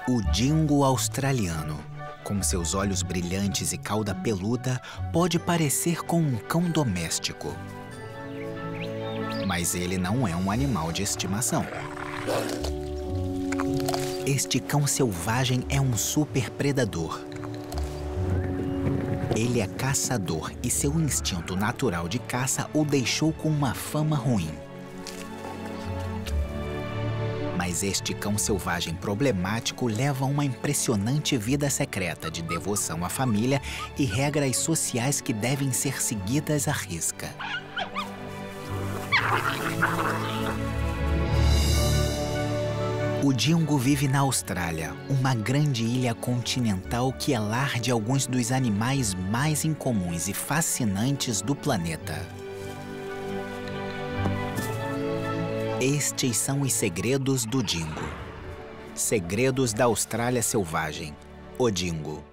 O dingo australiano, com seus olhos brilhantes e cauda peluda, pode parecer com um cão doméstico. Mas ele não é um animal de estimação. Este cão selvagem é um super predador. Ele é caçador e seu instinto natural de caça o deixou com uma fama ruim. Mas este cão selvagem problemático leva uma impressionante vida secreta de devoção à família e regras sociais que devem ser seguidas à risca. O dingo vive na Austrália, uma grande ilha continental que é lar de alguns dos animais mais incomuns e fascinantes do planeta. Estes são os segredos do dingo. Segredos da Austrália selvagem. O dingo.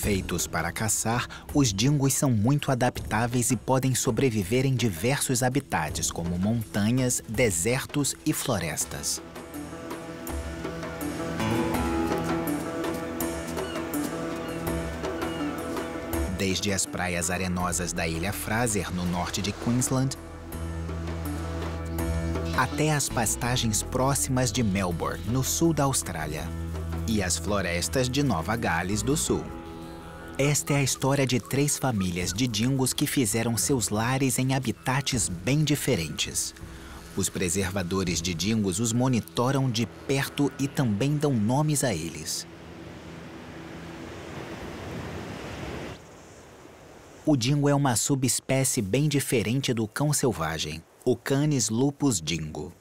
Feitos para caçar, os dingos são muito adaptáveis e podem sobreviver em diversos habitats, como montanhas, desertos e florestas. Desde as praias arenosas da Ilha Fraser, no norte de Queensland, até as pastagens próximas de Melbourne, no sul da Austrália, e as florestas de Nova Gales do Sul. Esta é a história de 3 famílias de dingos que fizeram seus lares em habitats bem diferentes. Os preservadores de dingos os monitoram de perto e também dão nomes a eles. O dingo é uma subespécie bem diferente do cão selvagem, o Canis lupus dingo.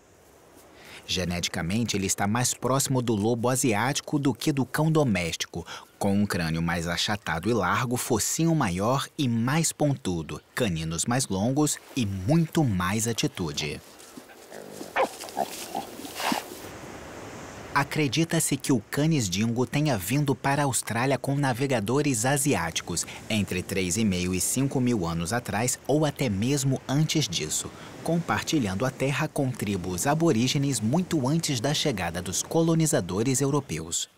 Geneticamente, ele está mais próximo do lobo asiático do que do cão doméstico, com um crânio mais achatado e largo, focinho maior e mais pontudo, caninos mais longos e muito mais atitude. Acredita-se que o Canis dingo tenha vindo para a Austrália com navegadores asiáticos entre 3,5 e 5 mil anos atrás ou até mesmo antes disso, compartilhando a terra com tribos aborígenes muito antes da chegada dos colonizadores europeus.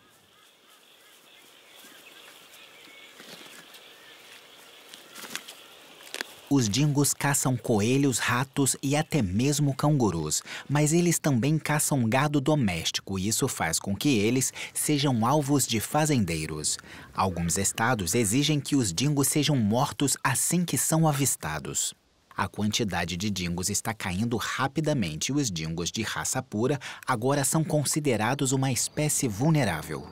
Os dingos caçam coelhos, ratos e até mesmo cangurus, mas eles também caçam gado doméstico e isso faz com que eles sejam alvos de fazendeiros. Alguns estados exigem que os dingos sejam mortos assim que são avistados. A quantidade de dingos está caindo rapidamente e os dingos de raça pura agora são considerados uma espécie vulnerável.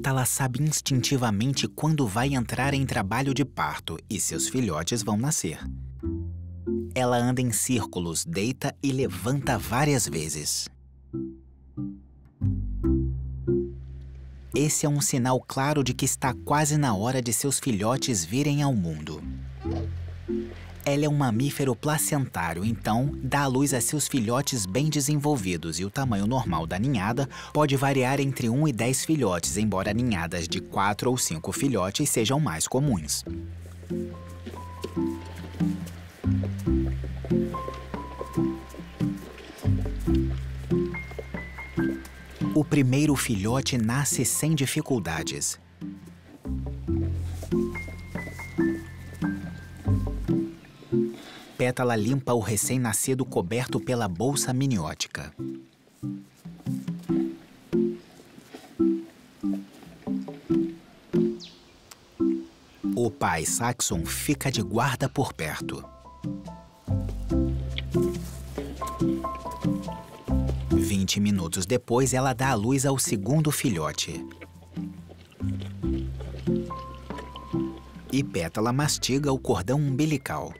Pétala sabe instintivamente quando vai entrar em trabalho de parto e seus filhotes vão nascer. Ela anda em círculos, deita e levanta várias vezes. Esse é um sinal claro de que está quase na hora de seus filhotes virem ao mundo. Ela é um mamífero placentário, então dá à luz a seus filhotes bem desenvolvidos, e o tamanho normal da ninhada pode variar entre 1 e 10 filhotes, embora ninhadas de 4 ou 5 filhotes sejam mais comuns. O primeiro filhote nasce sem dificuldades. Pétala limpa o recém-nascido coberto pela bolsa amniótica. O pai Saxon fica de guarda por perto. 20 minutos depois, ela dá à luz ao segundo filhote. E Pétala mastiga o cordão umbilical.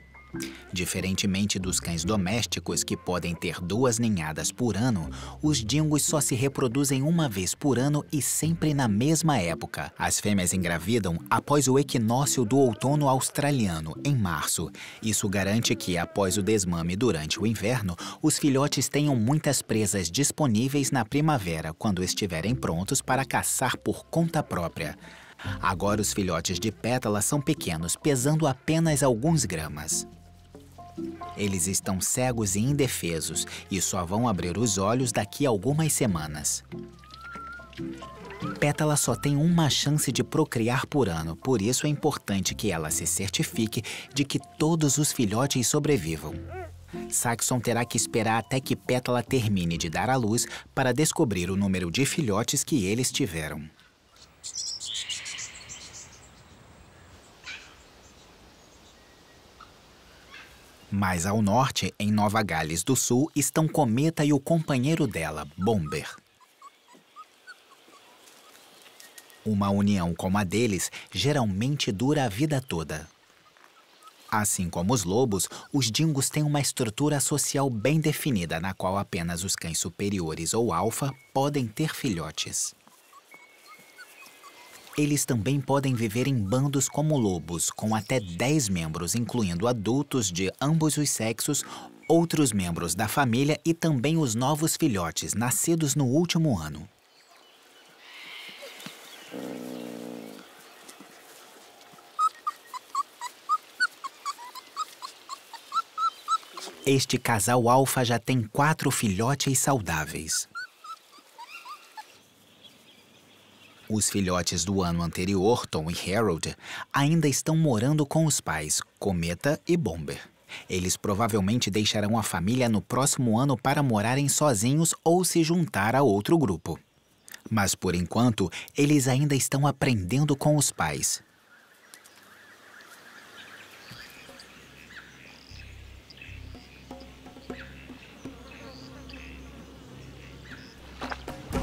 Diferentemente dos cães domésticos, que podem ter 2 ninhadas por ano, os dingos só se reproduzem uma vez por ano e sempre na mesma época. As fêmeas engravidam após o equinócio do outono australiano, em março. Isso garante que, após o desmame durante o inverno, os filhotes tenham muitas presas disponíveis na primavera, quando estiverem prontos para caçar por conta própria. Agora os filhotes de Pétala são pequenos, pesando apenas alguns gramas. Eles estão cegos e indefesos e só vão abrir os olhos daqui a algumas semanas. Pétala só tem uma chance de procriar por ano, por isso é importante que ela se certifique de que todos os filhotes sobrevivam. Saxon terá que esperar até que Pétala termine de dar à luz para descobrir o número de filhotes que eles tiveram. Mais ao norte, em Nova Gales do Sul, estão Cometa e o companheiro dela, Bomber. Uma união como a deles geralmente dura a vida toda. Assim como os lobos, os dingos têm uma estrutura social bem definida, na qual apenas os cães superiores ou alfa podem ter filhotes. Eles também podem viver em bandos como lobos, com até 10 membros, incluindo adultos de ambos os sexos, outros membros da família e também os novos filhotes, nascidos no último ano. Este casal alfa já tem 4 filhotes saudáveis. Os filhotes do ano anterior, Tom e Harold, ainda estão morando com os pais, Cometa e Bomber. Eles provavelmente deixarão a família no próximo ano para morarem sozinhos ou se juntar a outro grupo. Mas, por enquanto, eles ainda estão aprendendo com os pais.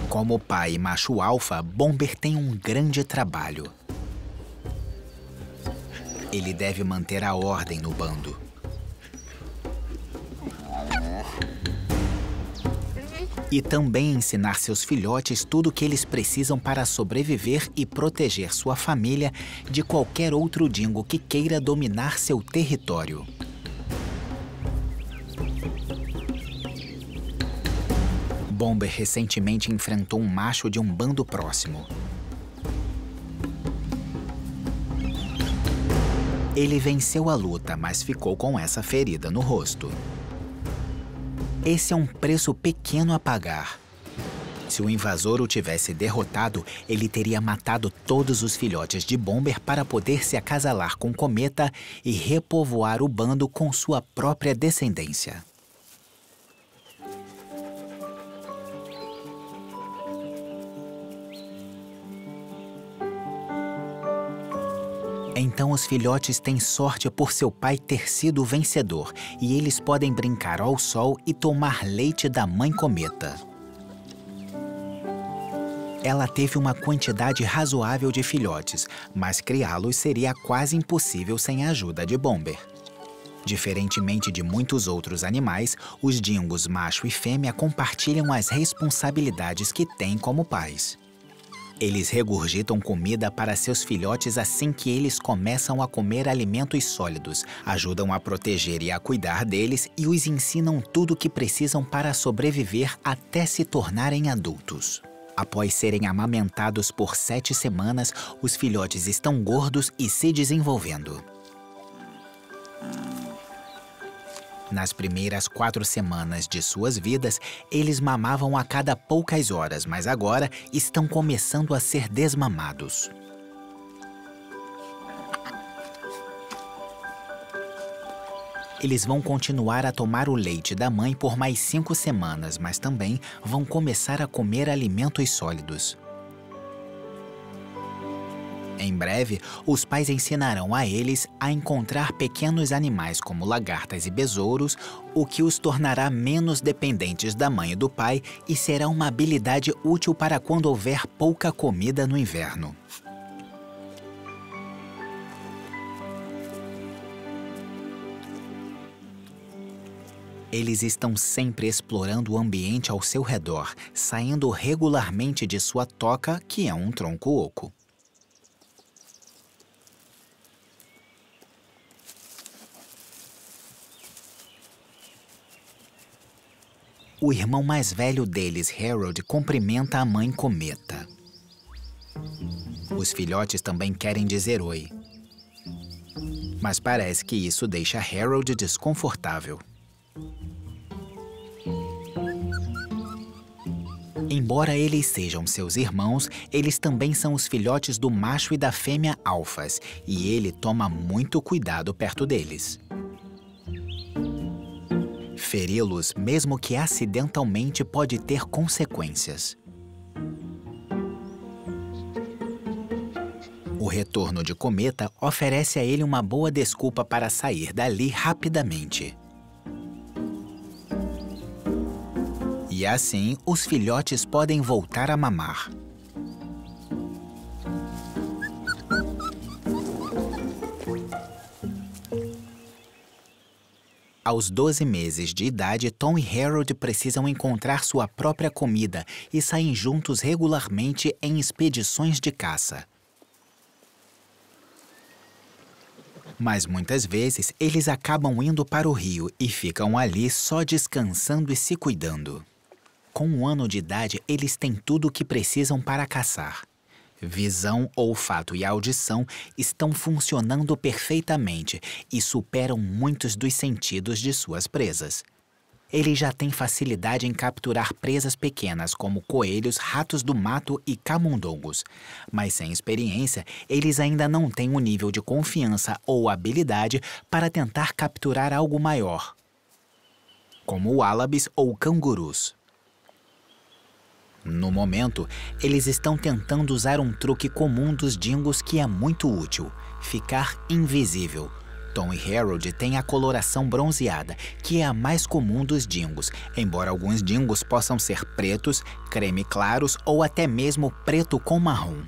Como pai macho alfa, Bomber tem um grande trabalho. Ele deve manter a ordem no bando. E também ensinar seus filhotes tudo o que eles precisam para sobreviver e proteger sua família de qualquer outro dingo que queira dominar seu território. Bomber recentemente enfrentou um macho de um bando próximo. Ele venceu a luta, mas ficou com essa ferida no rosto. Esse é um preço pequeno a pagar. Se o invasor o tivesse derrotado, ele teria matado todos os filhotes de Bomber para poder se acasalar com Cometa e repovoar o bando com sua própria descendência. Então os filhotes têm sorte por seu pai ter sido o vencedor, e eles podem brincar ao sol e tomar leite da mãe Cometa. Ela teve uma quantidade razoável de filhotes, mas criá-los seria quase impossível sem a ajuda de Bomber. Diferentemente de muitos outros animais, os dingos macho e fêmea compartilham as responsabilidades que têm como pais. Eles regurgitam comida para seus filhotes assim que eles começam a comer alimentos sólidos, ajudam a proteger e a cuidar deles e os ensinam tudo o que precisam para sobreviver até se tornarem adultos. Após serem amamentados por 7 semanas, os filhotes estão gordos e se desenvolvendo. Nas primeiras 4 semanas de suas vidas, eles mamavam a cada poucas horas, mas agora estão começando a ser desmamados. Eles vão continuar a tomar o leite da mãe por mais 5 semanas, mas também vão começar a comer alimentos sólidos. Em breve, os pais ensinarão a eles a encontrar pequenos animais como lagartas e besouros, o que os tornará menos dependentes da mãe e do pai e será uma habilidade útil para quando houver pouca comida no inverno. Eles estão sempre explorando o ambiente ao seu redor, saindo regularmente de sua toca, que é um tronco oco. O irmão mais velho deles, Harold, cumprimenta a mãe cometa. Os filhotes também querem dizer oi. Mas parece que isso deixa Harold desconfortável. Embora eles sejam seus irmãos, eles também são os filhotes do macho e da fêmea alfas, e ele toma muito cuidado perto deles. Feri-los, mesmo que acidentalmente, pode ter consequências. O retorno de Cometa oferece a ele uma boa desculpa para sair dali rapidamente. E assim, os filhotes podem voltar a mamar. Aos 12 meses de idade, Tom e Harold precisam encontrar sua própria comida e saem juntos regularmente em expedições de caça. Mas muitas vezes eles acabam indo para o rio e ficam ali só descansando e se cuidando. Com 1 ano de idade, eles têm tudo o que precisam para caçar. Visão, olfato e audição estão funcionando perfeitamente e superam muitos dos sentidos de suas presas. Eles já têm facilidade em capturar presas pequenas como coelhos, ratos do mato e camundongos, mas sem experiência, eles ainda não têm o nível de confiança ou habilidade para tentar capturar algo maior, como wallabies ou cangurus. No momento, eles estão tentando usar um truque comum dos dingos que é muito útil: ficar invisível. Tom e Harold têm a coloração bronzeada, que é a mais comum dos dingos, embora alguns dingos possam ser pretos, creme claros ou até mesmo preto com marrom.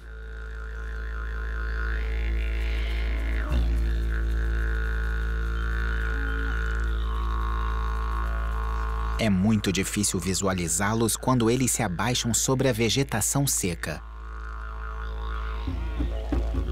É muito difícil visualizá-los quando eles se abaixam sobre a vegetação seca.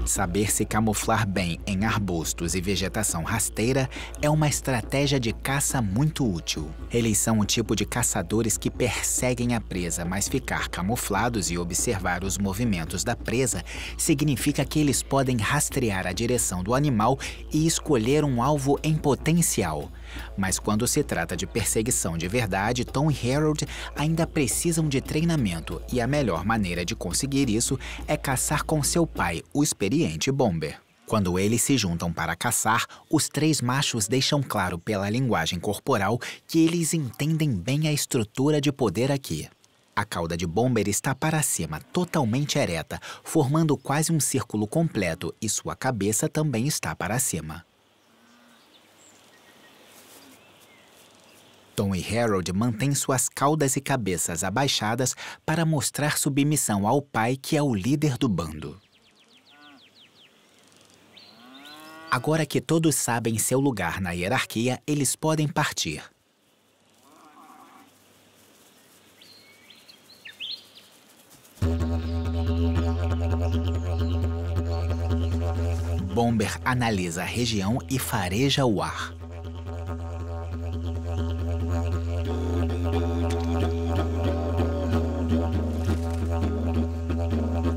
Saber se camuflar bem em arbustos e vegetação rasteira é uma estratégia de caça muito útil. Eles são o tipo de caçadores que perseguem a presa, mas ficar camuflados e observar os movimentos da presa significa que eles podem rastrear a direção do animal e escolher um alvo em potencial. Mas quando se trata de perseguição de verdade, Tom e Harold ainda precisam de treinamento, e a melhor maneira de conseguir isso é caçar com seu pai, o experiente Bomber. Quando eles se juntam para caçar, os 3 machos deixam claro pela linguagem corporal que eles entendem bem a estrutura de poder aqui. A cauda de Bomber está para cima, totalmente ereta, formando quase um círculo completo, e sua cabeça também está para cima. Tom Tom e Harold mantêm suas caudas e cabeças abaixadas para mostrar submissão ao pai, que é o líder do bando. Agora que todos sabem seu lugar na hierarquia, eles podem partir. Bomber analisa a região e fareja o ar.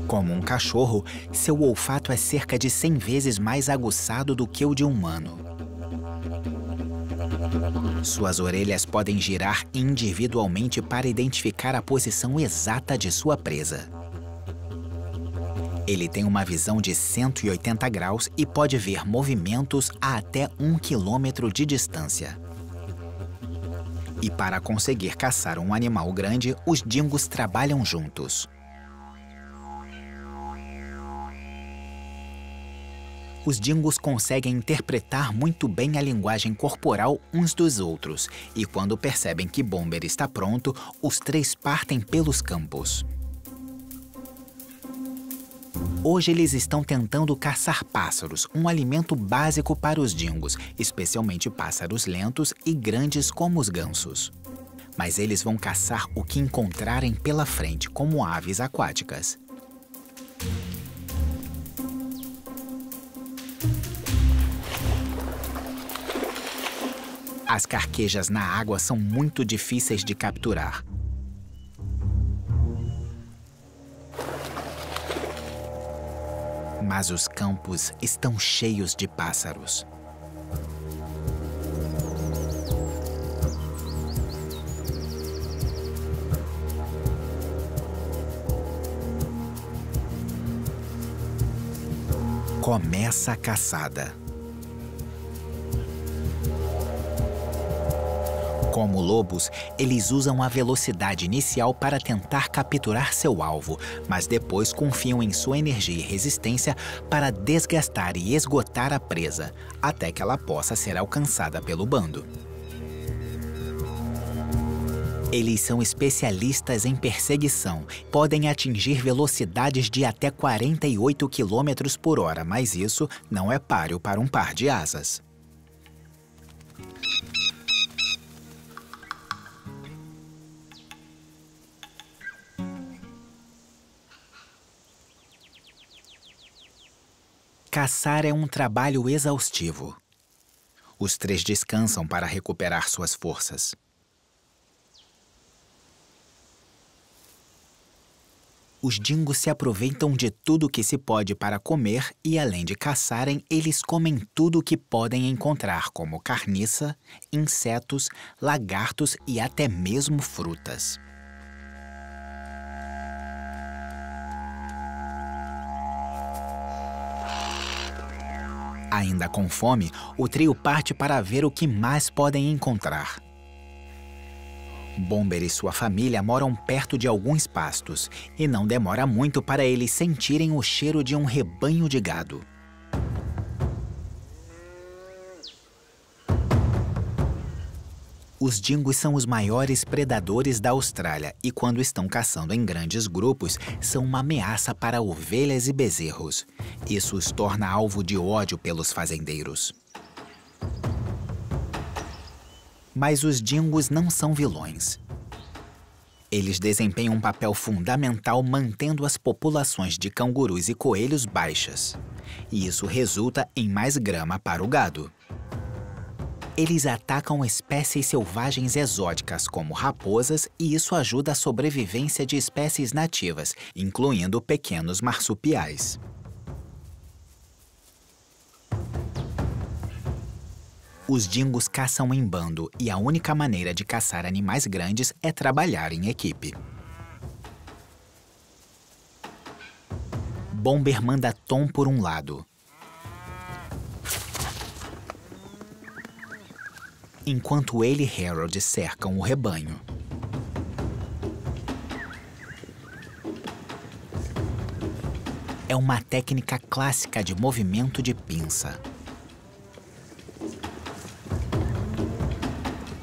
Como um cachorro, seu olfato é cerca de 100 vezes mais aguçado do que o de um humano. Suas orelhas podem girar individualmente para identificar a posição exata de sua presa. Ele tem uma visão de 180 graus e pode ver movimentos a até 1 quilômetro de distância. E para conseguir caçar um animal grande, os dingos trabalham juntos. Os dingos conseguem interpretar muito bem a linguagem corporal uns dos outros, e quando percebem que Bomber está pronto, os três partem pelos campos. Hoje eles estão tentando caçar pássaros, um alimento básico para os dingos, especialmente pássaros lentos e grandes como os gansos. Mas eles vão caçar o que encontrarem pela frente, como aves aquáticas. As carquejas na água são muito difíceis de capturar. Mas os campos estão cheios de pássaros. Começa a caçada. Como lobos, eles usam a velocidade inicial para tentar capturar seu alvo, mas depois confiam em sua energia e resistência para desgastar e esgotar a presa, até que ela possa ser alcançada pelo bando. Eles são especialistas em perseguição, podem atingir velocidades de até 48 km por hora, mas isso não é páreo para um par de asas. Caçar é um trabalho exaustivo. Os três descansam para recuperar suas forças. Os dingos se aproveitam de tudo que se pode para comer e, além de caçarem, eles comem tudo o que podem encontrar, como carniça, insetos, lagartos e até mesmo frutas. Ainda com fome, o trio parte para ver o que mais podem encontrar. Bomber e sua família moram perto de alguns pastos, e não demora muito para eles sentirem o cheiro de um rebanho de gado. Os dingos são os maiores predadores da Austrália e, quando estão caçando em grandes grupos, são uma ameaça para ovelhas e bezerros. Isso os torna alvo de ódio pelos fazendeiros. Mas os dingos não são vilões. Eles desempenham um papel fundamental mantendo as populações de cangurus e coelhos baixas. E isso resulta em mais grama para o gado. Eles atacam espécies selvagens exóticas, como raposas, e isso ajuda a sobrevivência de espécies nativas, incluindo pequenos marsupiais. Os dingos caçam em bando, e a única maneira de caçar animais grandes é trabalhar em equipe. Bomber manda Tom por um lado, enquanto ele e Harold cercam o rebanho. É uma técnica clássica de movimento de pinça.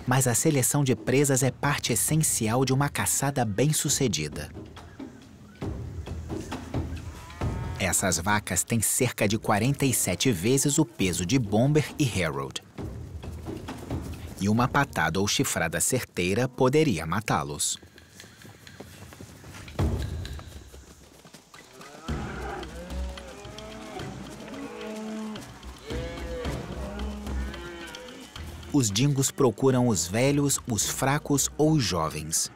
Mas a seleção de presas é parte essencial de uma caçada bem-sucedida. Essas vacas têm cerca de 47 vezes o peso de Bomber e Harold. E uma patada ou chifrada certeira poderia matá-los. Os dingos procuram os velhos, os fracos ou os jovens.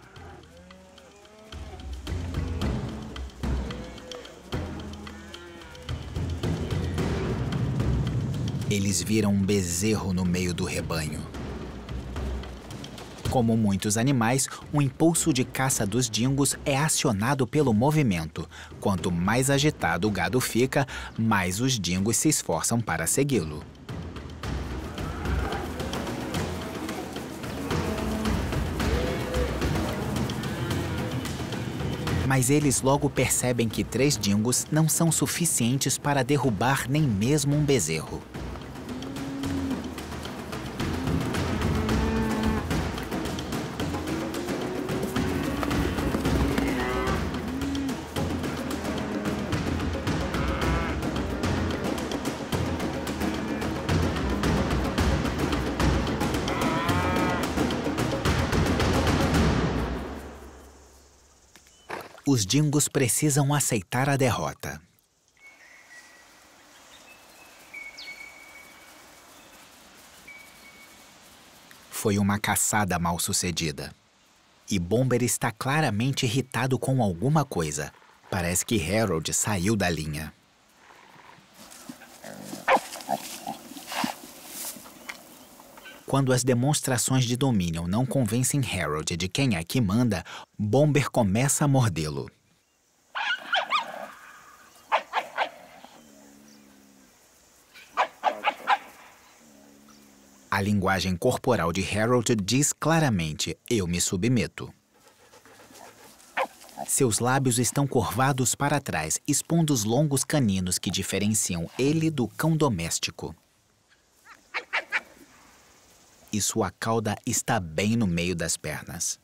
Eles viram um bezerro no meio do rebanho. Como muitos animais, o impulso de caça dos dingos é acionado pelo movimento. Quanto mais agitado o gado fica, mais os dingos se esforçam para segui-lo. Mas eles logo percebem que 3 dingos não são suficientes para derrubar nem mesmo um bezerro. Os dingos precisam aceitar a derrota. Foi uma caçada mal-sucedida. E Bomber está claramente irritado com alguma coisa. Parece que Harold saiu da linha. Quando as demonstrações de domínio não convencem Harold de quem é que manda, Bomber começa a mordê-lo. A linguagem corporal de Harold diz claramente: eu me submeto. Seus lábios estão curvados para trás, expondo os longos caninos que diferenciam ele do cão doméstico. E sua cauda está bem no meio das pernas.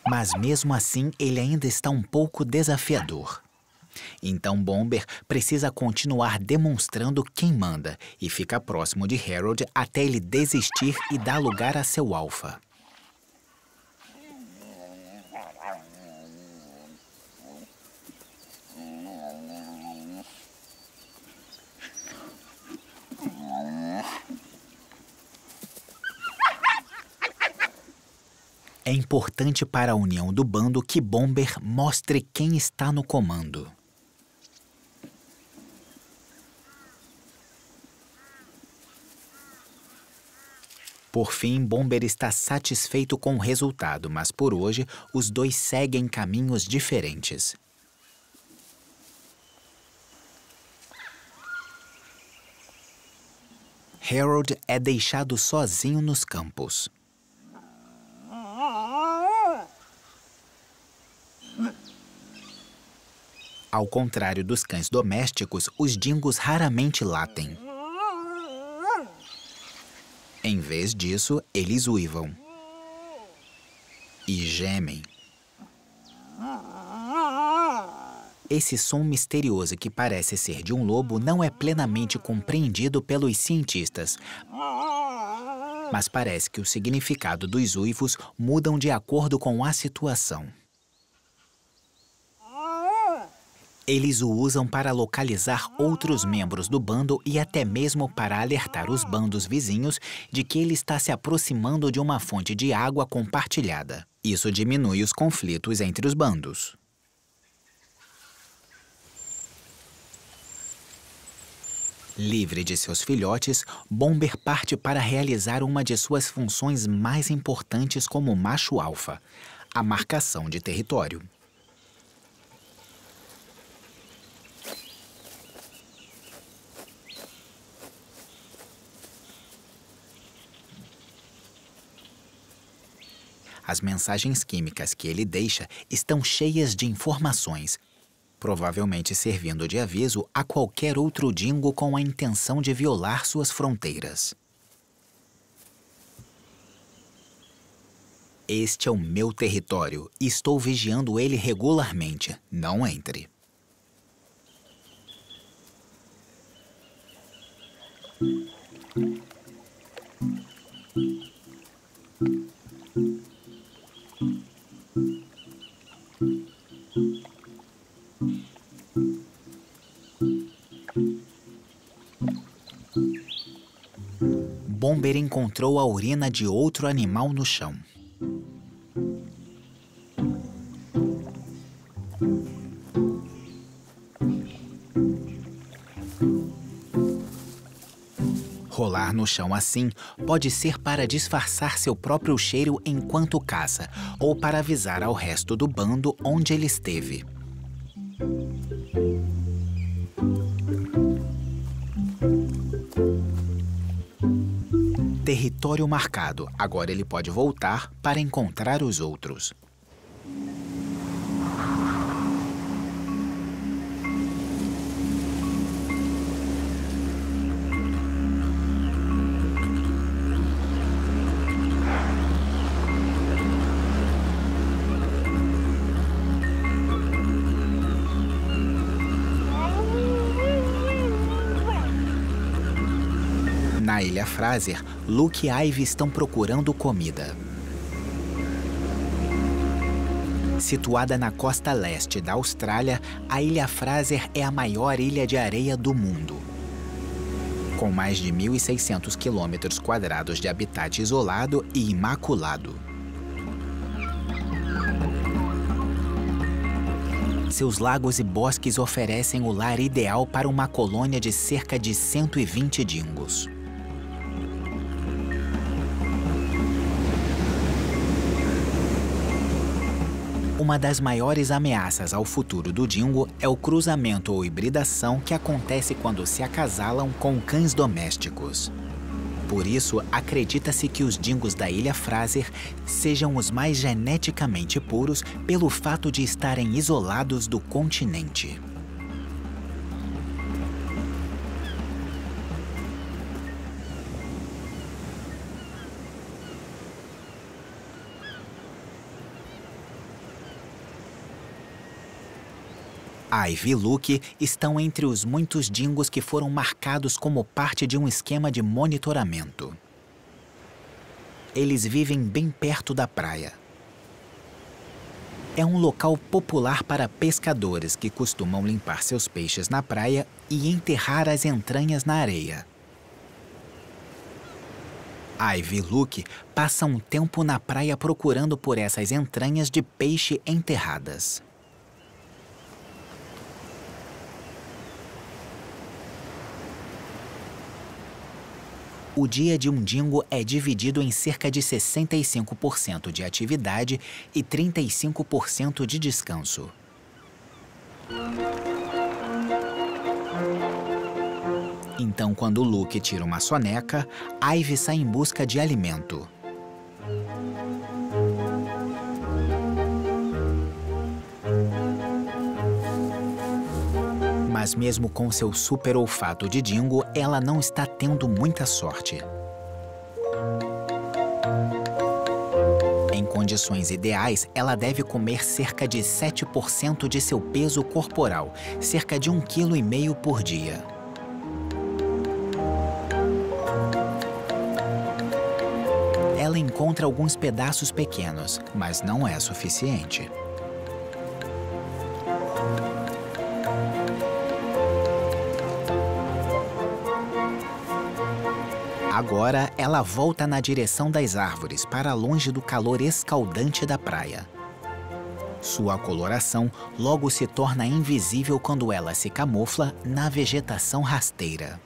Mas mesmo assim, ele ainda está um pouco desafiador. Então Bomber precisa continuar demonstrando quem manda e fica próximo de Harold até ele desistir e dar lugar a seu alfa. É importante para a união do bando que Bomber mostre quem está no comando. Por fim, Bomber está satisfeito com o resultado, mas por hoje os dois seguem caminhos diferentes. Harold é deixado sozinho nos campos. Ao contrário dos cães domésticos, os dingos raramente latem. Em vez disso, eles uivam e gemem. Esse som misterioso que parece ser de um lobo não é plenamente compreendido pelos cientistas, mas parece que o significado dos uivos mudam de acordo com a situação. Eles o usam para localizar outros membros do bando e até mesmo para alertar os bandos vizinhos de que ele está se aproximando de uma fonte de água compartilhada. Isso diminui os conflitos entre os bandos. Livre de seus filhotes, Bomber parte para realizar uma de suas funções mais importantes como macho alfa, a marcação de território. As mensagens químicas que ele deixa estão cheias de informações. provavelmente servindo de aviso a qualquer outro dingo com a intenção de violar suas fronteiras. Este é o meu território e estou vigiando ele regularmente. Não entre. Bomber encontrou a urina de outro animal no chão. Rolar no chão assim pode ser para disfarçar seu próprio cheiro enquanto caça ou para avisar ao resto do bando onde ele esteve. Território marcado. Agora ele pode voltar para encontrar os outros. Na Ilha Fraser, Luke e Ivy estão procurando comida. Situada na costa leste da Austrália, a Ilha Fraser é a maior ilha de areia do mundo. Com mais de 1.600 km² de habitat isolado e imaculado. Seus lagos e bosques oferecem o lar ideal para uma colônia de cerca de 120 dingos. Uma das maiores ameaças ao futuro do dingo é o cruzamento ou hibridação que acontece quando se acasalam com cães domésticos. Por isso, acredita-se que os dingos da Ilha Fraser sejam os mais geneticamente puros pelo fato de estarem isolados do continente. Ivy e Luke estão entre os muitos dingos que foram marcados como parte de um esquema de monitoramento. Eles vivem bem perto da praia. É um local popular para pescadores que costumam limpar seus peixes na praia e enterrar as entranhas na areia. Ivy e Luke passam um tempo na praia procurando por essas entranhas de peixe enterradas. O dia de um dingo é dividido em cerca de 65% de atividade e 35% de descanso. Então, quando Luke tira uma soneca, Ivy sai em busca de alimento. Mas mesmo com seu super olfato de dingo, ela não está tendo muita sorte. Em condições ideais, ela deve comer cerca de 7% de seu peso corporal, cerca de 1,5 kg por dia. Ela encontra alguns pedaços pequenos, mas não é suficiente. Agora, ela volta na direção das árvores, para longe do calor escaldante da praia. Sua coloração logo se torna invisível quando ela se camufla na vegetação rasteira.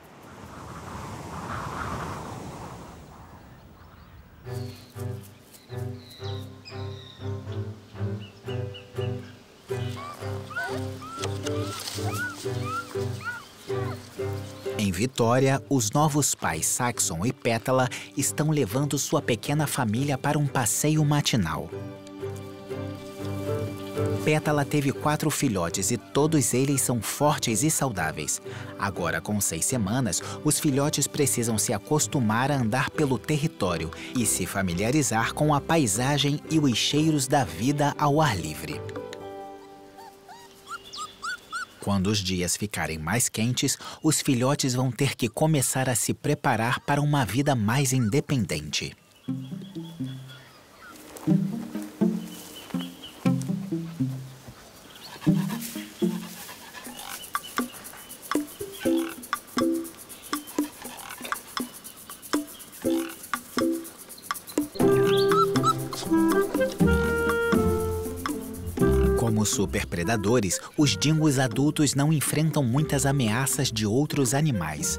Em Vitória, os novos pais Saxon e Pétala estão levando sua pequena família para um passeio matinal. Pétala teve 4 filhotes e todos eles são fortes e saudáveis. Agora, com 6 semanas, os filhotes precisam se acostumar a andar pelo território e se familiarizar com a paisagem e os cheiros da vida ao ar livre. Quando os dias ficarem mais quentes, os filhotes vão ter que começar a se preparar para uma vida mais independente. Como superpredadores, os dingos adultos não enfrentam muitas ameaças de outros animais.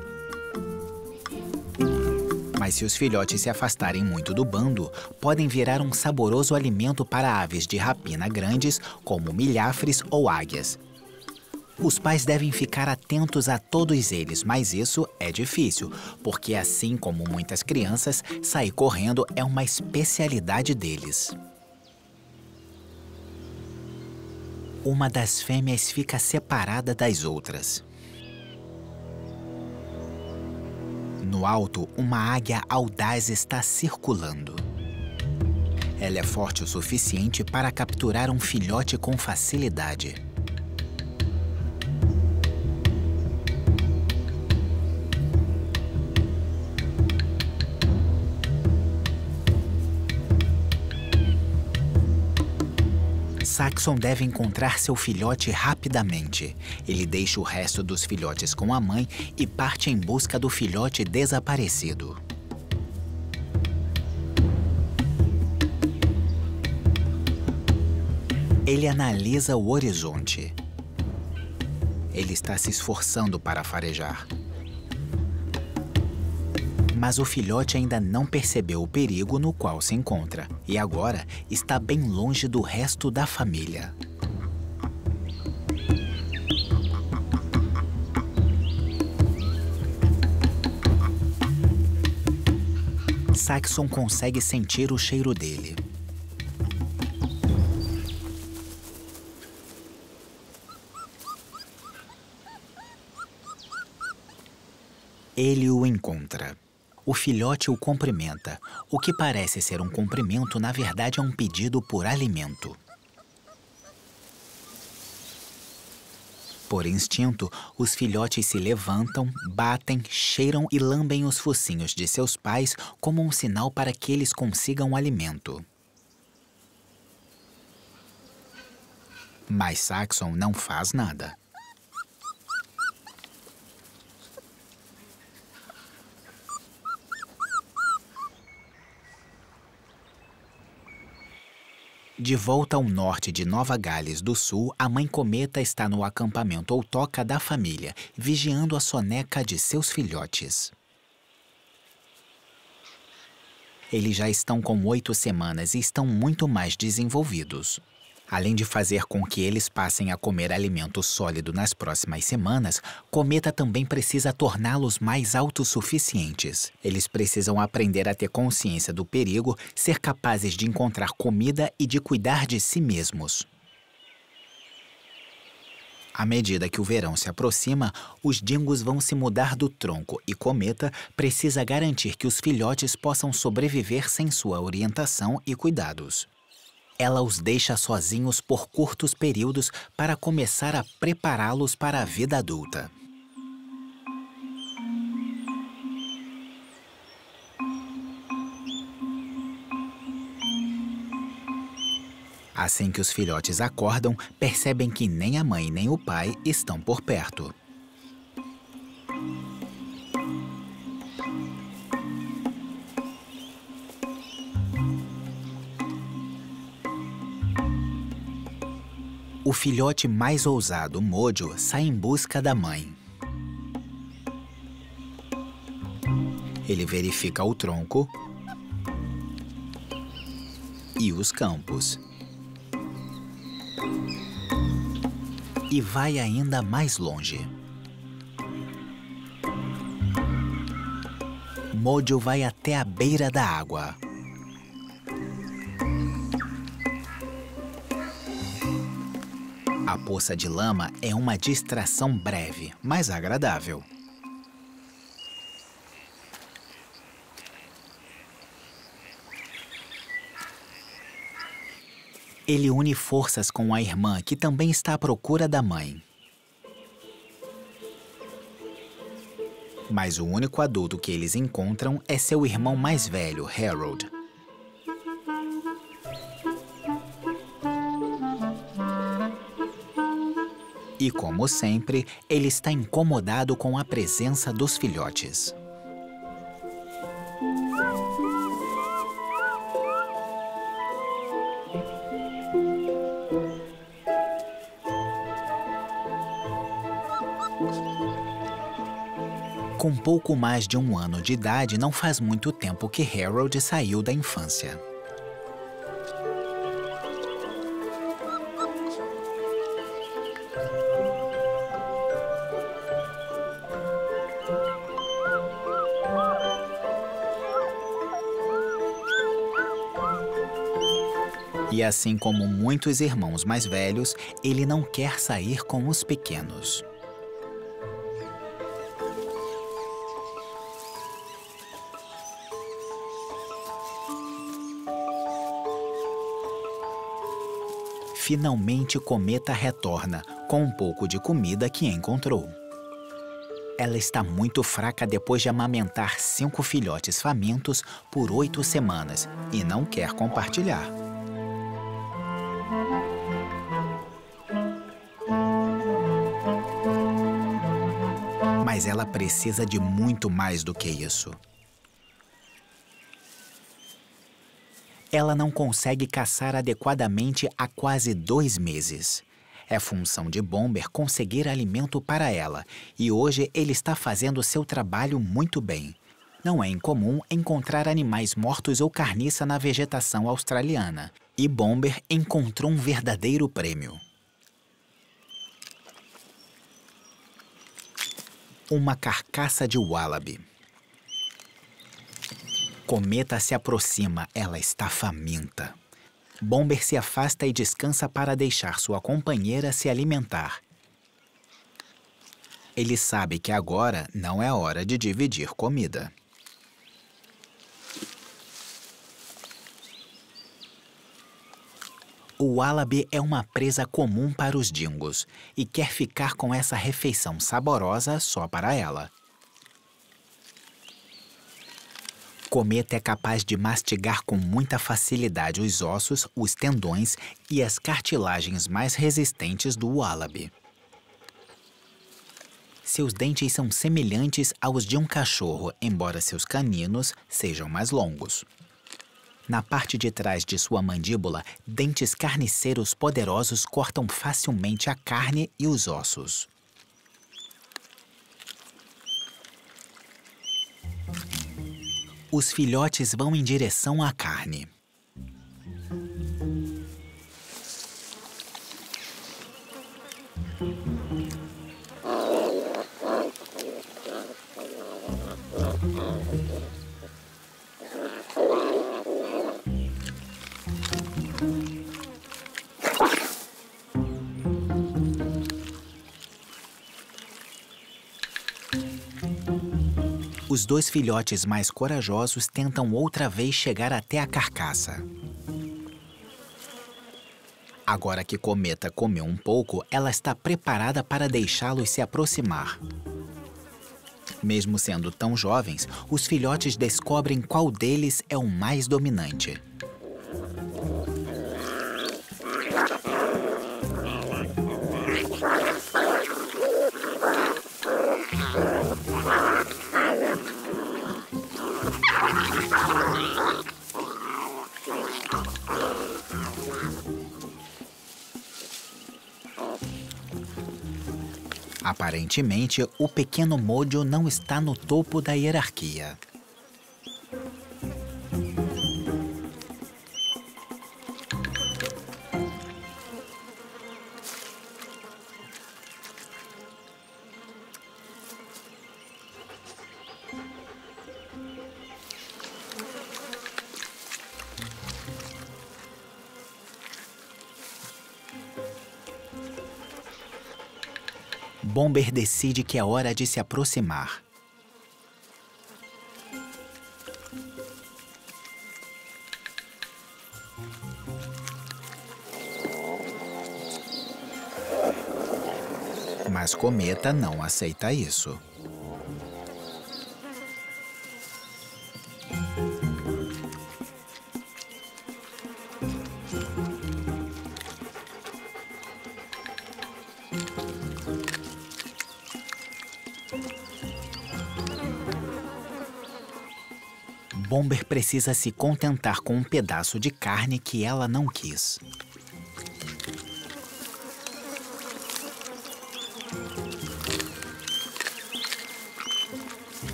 Mas se os filhotes se afastarem muito do bando, podem virar um saboroso alimento para aves de rapina grandes, como milhafres ou águias. Os pais devem ficar atentos a todos eles, mas isso é difícil, porque assim como muitas crianças, sair correndo é uma especialidade deles. Uma das fêmeas fica separada das outras. No alto, uma águia audaz está circulando. Ela é forte o suficiente para capturar um filhote com facilidade. Saxon deve encontrar seu filhote rapidamente. Ele deixa o resto dos filhotes com a mãe e parte em busca do filhote desaparecido. Ele analisa o horizonte. Ele está se esforçando para farejar. Mas o filhote ainda não percebeu o perigo no qual se encontra e agora está bem longe do resto da família. Saxon consegue sentir o cheiro dele. Ele o encontra. O filhote o cumprimenta. O que parece ser um cumprimento, na verdade, é um pedido por alimento. Por instinto, os filhotes se levantam, batem, cheiram e lambem os focinhos de seus pais como um sinal para que eles consigam alimento. Mas Saxon não faz nada. De volta ao norte de Nova Gales do Sul, a mãe cometa está no acampamento ou toca da família, vigiando a soneca de seus filhotes. Eles já estão com 8 semanas e estão muito mais desenvolvidos. Além de fazer com que eles passem a comer alimento sólido nas próximas semanas, Cometa também precisa torná-los mais autossuficientes. Eles precisam aprender a ter consciência do perigo, ser capazes de encontrar comida e de cuidar de si mesmos. À medida que o verão se aproxima, os dingos vão se mudar do tronco e Cometa precisa garantir que os filhotes possam sobreviver sem sua orientação e cuidados. Ela os deixa sozinhos por curtos períodos para começar a prepará-los para a vida adulta. Assim que os filhotes acordam, percebem que nem a mãe nem o pai estão por perto. O filhote mais ousado, Mojo, sai em busca da mãe. Ele verifica o tronco e os campos. E vai ainda mais longe. Mojo vai até a beira da água. A poça de lama é uma distração breve, mas agradável. Ele une forças com a irmã, que também está à procura da mãe. Mas o único adulto que eles encontram é seu irmão mais velho, Harold. E, como sempre, ele está incomodado com a presença dos filhotes. Com pouco mais de 1 ano de idade, não faz muito tempo que Harold saiu da infância. E assim como muitos irmãos mais velhos, ele não quer sair com os pequenos. Finalmente, Cometa retorna, com um pouco de comida que encontrou. Ela está muito fraca depois de amamentar 5 filhotes famintos por 8 semanas e não quer compartilhar. Mas ela precisa de muito mais do que isso. Ela não consegue caçar adequadamente há quase 2 meses. É função de Bomber conseguir alimento para ela, e hoje ele está fazendo seu trabalho muito bem. Não é incomum encontrar animais mortos ou carniça na vegetação australiana, e Bomber encontrou um verdadeiro prêmio. Uma carcaça de wallaby. Cometa se aproxima, ela está faminta. Bomber se afasta e descansa para deixar sua companheira se alimentar. Ele sabe que agora não é hora de dividir comida. O wallaby é uma presa comum para os dingos e quer ficar com essa refeição saborosa só para ela. Cometa é capaz de mastigar com muita facilidade os ossos, os tendões e as cartilagens mais resistentes do wallaby. Seus dentes são semelhantes aos de um cachorro, embora seus caninos sejam mais longos. Na parte de trás de sua mandíbula, dentes carniceiros poderosos cortam facilmente a carne e os ossos. Os filhotes vão em direção à carne. Os 2 filhotes mais corajosos tentam outra vez chegar até a carcaça. Agora que Cometa comeu um pouco, ela está preparada para deixá-los se aproximar. Mesmo sendo tão jovens, os filhotes descobrem qual deles é o mais dominante. Aparentemente, o pequeno Mojo não está no topo da hierarquia. Bomber decide que é hora de se aproximar. Mas Cometa não aceita isso. Bomber precisa se contentar com um pedaço de carne que ela não quis.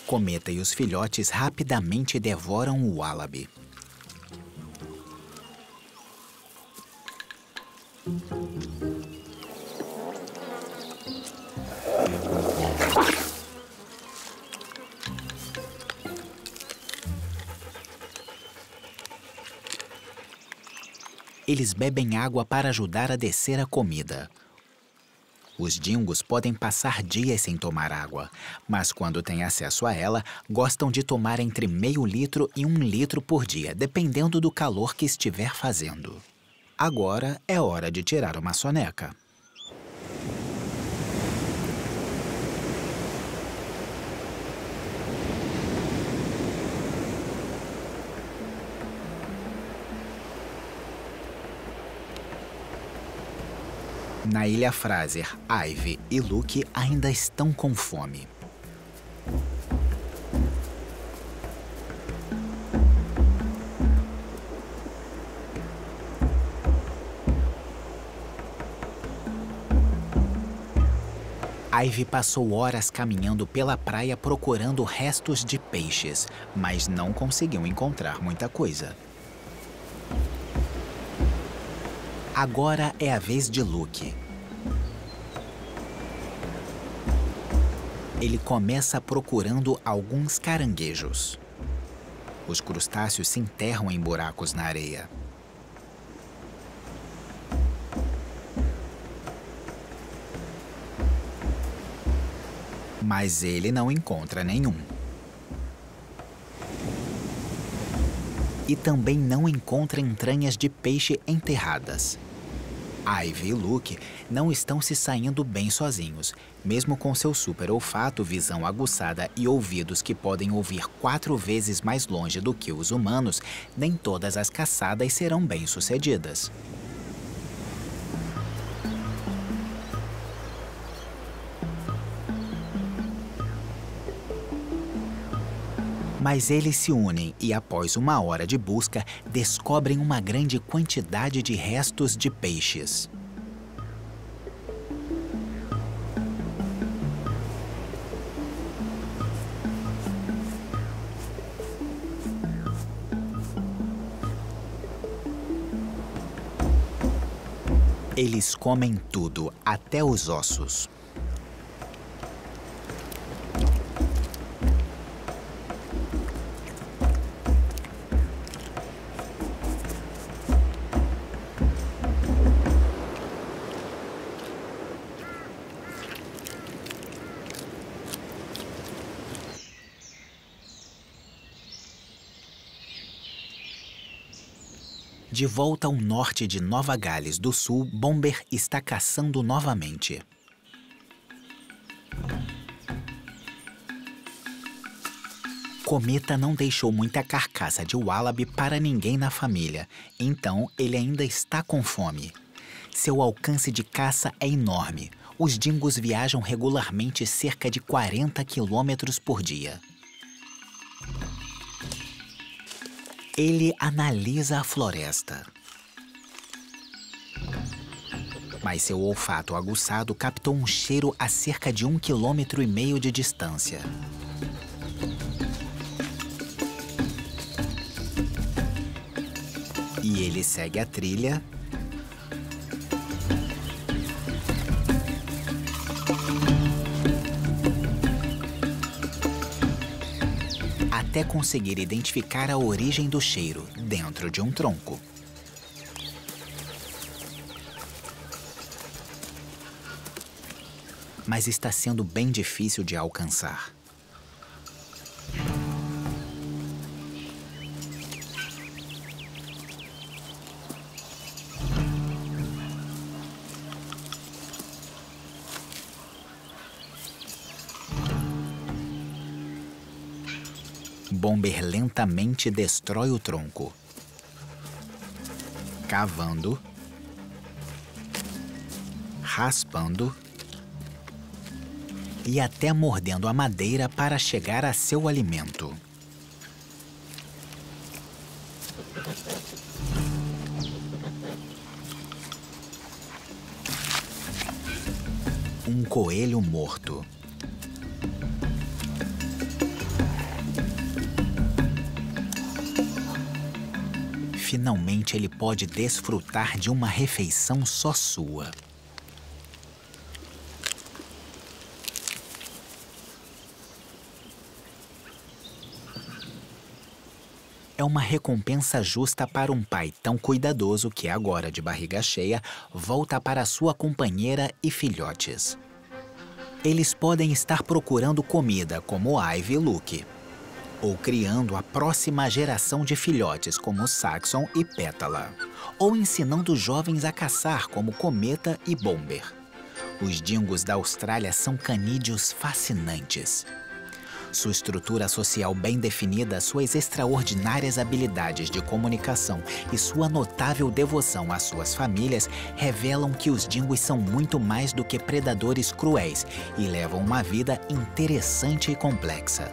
Cometa e os filhotes rapidamente devoram o Wallaby. Eles bebem água para ajudar a descer a comida. Os dingos podem passar dias sem tomar água, mas quando têm acesso a ela, gostam de tomar entre meio litro e 1 litro por dia, dependendo do calor que estiver fazendo. Agora é hora de tirar uma soneca. Na Ilha Fraser, Ivy e Luke ainda estão com fome. Ivy passou horas caminhando pela praia procurando restos de peixes, mas não conseguiu encontrar muita coisa. Agora é a vez de Luke. Ele começa procurando alguns caranguejos. Os crustáceos se enterram em buracos na areia. Mas ele não encontra nenhum. E também não encontra entranhas de peixe enterradas. Ivy e Luke não estão se saindo bem sozinhos. Mesmo com seu super olfato, visão aguçada e ouvidos que podem ouvir 4 vezes mais longe do que os humanos, nem todas as caçadas serão bem-sucedidas. Mas eles se unem e, após 1 hora de busca, descobrem uma grande quantidade de restos de peixes. Eles comem tudo, até os ossos. De volta ao norte de Nova Gales do Sul, Bomber está caçando novamente. Cometa não deixou muita carcaça de Wallaby para ninguém na família, então ele ainda está com fome. Seu alcance de caça é enorme. Os dingos viajam regularmente cerca de 40 quilômetros por dia. Ele analisa a floresta. Mas seu olfato aguçado captou um cheiro a cerca de 1,5 km de distância. E ele segue a trilha até conseguir identificar a origem do cheiro dentro de um tronco. Mas está sendo bem difícil de alcançar. Bomber lentamente destrói o tronco, cavando, raspando e até mordendo a madeira para chegar a seu alimento. Um coelho morto. Finalmente ele pode desfrutar de uma refeição só sua. É uma recompensa justa para um pai tão cuidadoso que agora, de barriga cheia, volta para sua companheira e filhotes. Eles podem estar procurando comida, como Ivy e Luke, ou criando a próxima geração de filhotes, como Saxon e Pétala, ou ensinando jovens a caçar, como Cometa e Bomber. Os dingos da Austrália são canídeos fascinantes. Sua estrutura social bem definida, suas extraordinárias habilidades de comunicação e sua notável devoção às suas famílias revelam que os dingos são muito mais do que predadores cruéis e levam uma vida interessante e complexa.